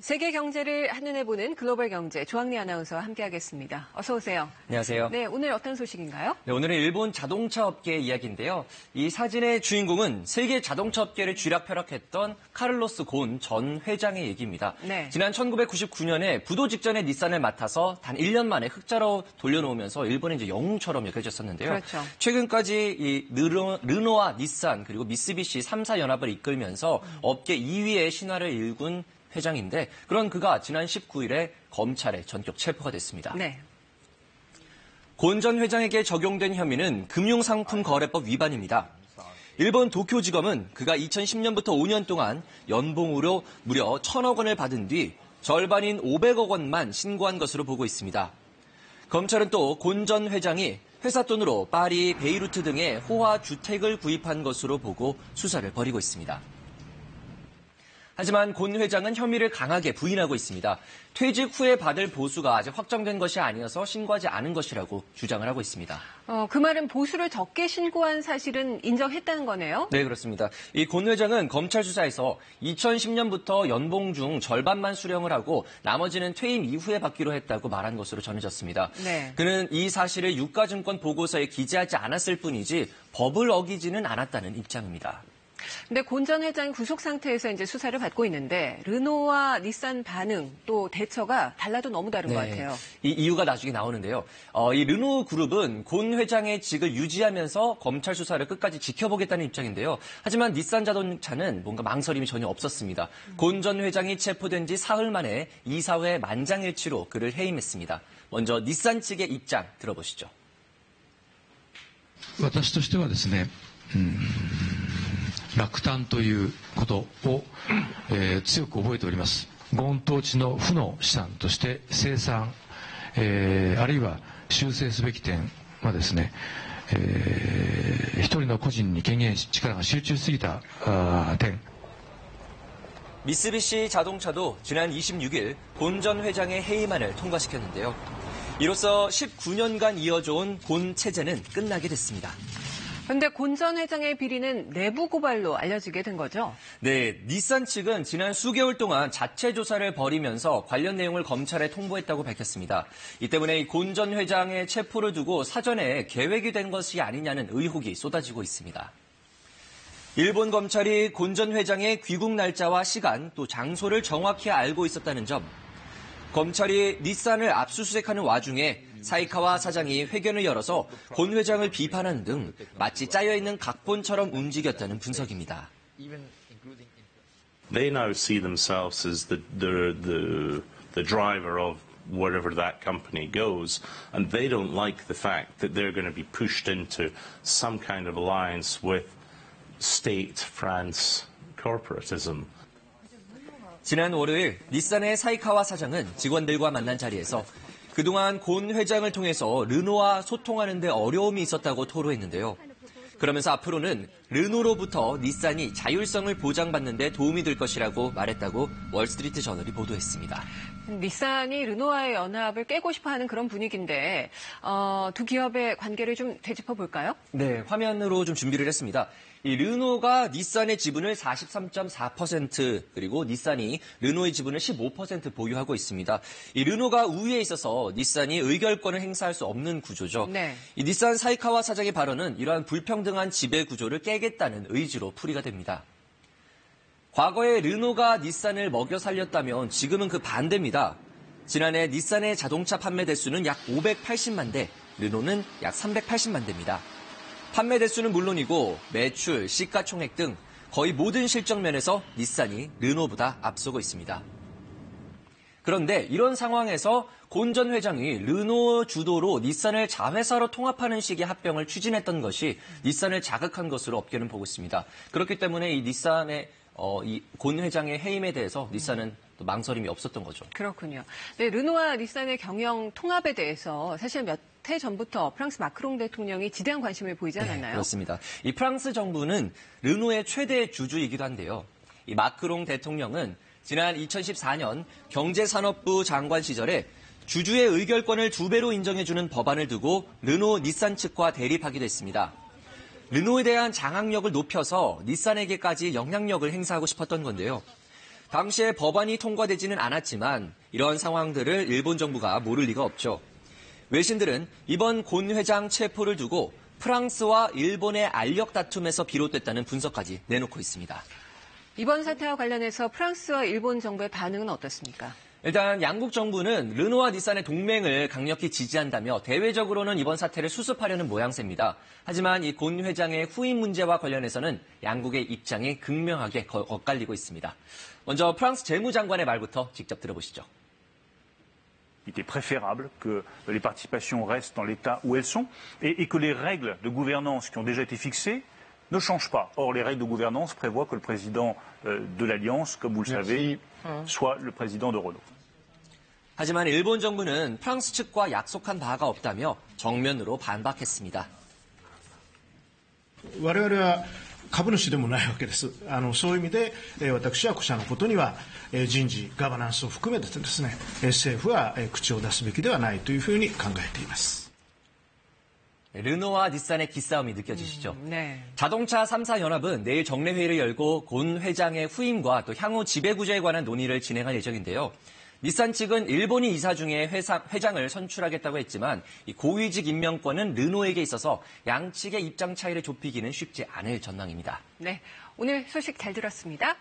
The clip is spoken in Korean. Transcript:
세계 경제를 한눈에 보는 글로벌 경제 조항리 아나운서와 함께하겠습니다. 어서 오세요. 안녕하세요. 네, 오늘 어떤 소식인가요? 네, 오늘은 일본 자동차 업계 이야기인데요. 이 사진의 주인공은 세계 자동차 업계를 쥐락펴락했던 카를로스 곤 전 회장의 얘기입니다. 네. 지난 1999년에 부도 직전에 닛산을 맡아서 단 1년 만에 흑자로 돌려놓으면서 일본의 이제 영웅처럼 여겨졌었는데요. 그렇죠. 최근까지 이 르노와 닛산 그리고 미쓰비시 3사 연합을 이끌면서 업계 2위의 신화를 일군 회장인데 그런 그가 지난 19일에 검찰에 전격 체포가 됐습니다. 네. 곤 전 회장에게 적용된 혐의는 금융상품거래법 위반입니다. 일본 도쿄지검은 그가 2010년부터 5년 동안 연봉으로 무려 1,000억 원을 받은 뒤 절반인 500억 원만 신고한 것으로 보고 있습니다. 검찰은 또 곤 전 회장이 회사 돈으로 파리, 베이루트 등의 호화 주택을 구입한 것으로 보고 수사를 벌이고 있습니다. 하지만 곤 회장은 혐의를 강하게 부인하고 있습니다. 퇴직 후에 받을 보수가 아직 확정된 것이 아니어서 신고하지 않은 것이라고 주장을 하고 있습니다. 그 말은 보수를 적게 신고한 사실은 인정했다는 거네요? 네, 그렇습니다. 이 곤 회장은 검찰 수사에서 2010년부터 연봉 중 절반만 수령을 하고 나머지는 퇴임 이후에 받기로 했다고 말한 것으로 전해졌습니다. 네. 그는 이 사실을 유가증권 보고서에 기재하지 않았을 뿐이지 법을 어기지는 않았다는 입장입니다. 근데 곤 전 회장이 구속 상태에서 이제 수사를 받고 있는데 르노와 닛산 반응 또 대처가 달라도 너무 다른 것 같아요. 이 이유가 나중에 나오는데요. 이 르노 그룹은 곤 회장의 직을 유지하면서 검찰 수사를 끝까지 지켜보겠다는 입장인데요. 하지만 닛산 자동차는 뭔가 망설임이 전혀 없었습니다. 곤 전 회장이 체포된 지 사흘 만에 이사회 만장일치로 그를 해임했습니다. 먼저 닛산 측의 입장 들어보시죠. 私としてはですね、落胆ということを、強く覚えております。ゴーン統治の負の資産として清算、あるいは修正すべき点はですね、一人の個人に権限力が集中しすぎた点。 미쓰비시 자동차도 지난 26일 곤 전 회장의 해임안을 통과시켰는데요. 이로써 19년간 이어져온 곤 체제는 끝나게 됐습니다. 그런데 곤 전 회장의 비리는 내부 고발로 알려지게 된 거죠? 네, 닛산 측은 지난 수개월 동안 자체 조사를 벌이면서 관련 내용을 검찰에 통보했다고 밝혔습니다. 이 때문에 곤 전 회장의 체포를 두고 사전에 계획이 된 것이 아니냐는 의혹이 쏟아지고 있습니다. 일본 검찰이 곤 전 회장의 귀국 날짜와 시간 또 장소를 정확히 알고 있었다는 점, 검찰이 닛산을 압수수색하는 와중에 사이카와 사장이 회견을 열어서 곤 회장을 비판하는 등 마치 짜여있는 각본처럼 움직였다는 분석입니다. They now see themselves as the driver of wherever that company goes, and they don't like the fact that they're going to be pushed into some kind of alliance with state France corporatism. 지난 월요일 닛산의 사이카와 사장은 직원들과 만난 자리에서 그동안 곤 회장을 통해서 르노와 소통하는 데 어려움이 있었다고 토로했는데요. 그러면서 앞으로는 르노로부터 닛산이 자율성을 보장받는 데 도움이 될 것이라고 말했다고 월스트리트 저널이 보도했습니다. 닛산이 르노와의 연합을 깨고 싶어하는 그런 분위기인데 두 기업의 관계를 좀 되짚어 볼까요? 네, 화면으로 좀 준비를 했습니다. 이 르노가 닛산의 지분을 43.4% 그리고 닛산이 르노의 지분을 15% 보유하고 있습니다. 이 르노가 우위에 있어서 닛산이 의결권을 행사할 수 없는 구조죠. 네. 이 닛산 사이카와 사장의 발언은 이러한 불평등한 지배 구조를 깨겠다는 의지로 풀이가 됩니다. 과거에 르노가 닛산을 먹여 살렸다면 지금은 그 반대입니다. 지난해 닛산의 자동차 판매 대수는 약 580만 대, 르노는 약 380만 대입니다. 판매 대수는 물론이고 매출, 시가총액 등 거의 모든 실적 면에서 닛산이 르노보다 앞서고 있습니다. 그런데 이런 상황에서 곤 전 회장이 르노 주도로 닛산을 자회사로 통합하는 식의 합병을 추진했던 것이 닛산을 자극한 것으로 업계는 보고 있습니다. 그렇기 때문에 이 닛산의 이 곤 회장의 해임에 대해서 닛산은 또 망설임이 없었던 거죠. 그렇군요. 네, 르노와 닛산의 경영 통합에 대해서 사실 몇 해 전부터 프랑스 마크롱 대통령이 지대한 관심을 보이지 않았나요? 네, 그렇습니다. 이 프랑스 정부는 르노의 최대 주주이기도 한데요. 이 마크롱 대통령은 지난 2014년 경제산업부 장관 시절에 주주의 의결권을 2배로 인정해주는 법안을 두고 르노, 닛산 측과 대립하기도 했습니다. 르노에 대한 장악력을 높여서 닛산에게까지 영향력을 행사하고 싶었던 건데요. 당시에 법안이 통과되지는 않았지만 이런 상황들을 일본 정부가 모를 리가 없죠. 외신들은 이번 곤 회장 체포를 두고 프랑스와 일본의 알력 다툼에서 비롯됐다는 분석까지 내놓고 있습니다. 이번 사태와 관련해서 프랑스와 일본 정부의 반응은 어떻습니까? 일단 양국 정부는 르노와 닛산의 동맹을 강력히 지지한다며 대외적으로는 이번 사태를 수습하려는 모양새입니다. 하지만 이 곤 회장의 후임 문제와 관련해서는 양국의 입장이 극명하게 엇갈리고 있습니다. 먼저 프랑스 재무장관의 말부터 직접 들어보시죠. Il était préférable que les participations restent dans l'état où elles sont et que les règles de gouvernance qui ont déjà été fixées ne changent pas. Or, les règles de gouvernance prévoient que le président de l'Alliance, comme vous le savez, soit le président de Renault. 하지만 일본 정부는 프랑스 측과 약속한 바가 없다며 정면으로 반박했습니다. 我々は株主でもないわけです。そういう意味で、私はこちらのことには、人事、ガバナンスを含めてですね、政府は口を出すべきではないというふうに考えています。 르노와 닛산의 기싸움이 느껴지시죠? 네. 자동차 3사 연합은 내일 정례회의를 열고 곤 회장의 후임과 또 향후 지배구조에 관한 논의를 진행할 예정인데요. 닛산 측은 일본이 이사 중에 회장을 선출하겠다고 했지만 이 고위직 임명권은 르노에게 있어서 양측의 입장 차이를 좁히기는 쉽지 않을 전망입니다. 네. 오늘 소식 잘 들었습니다.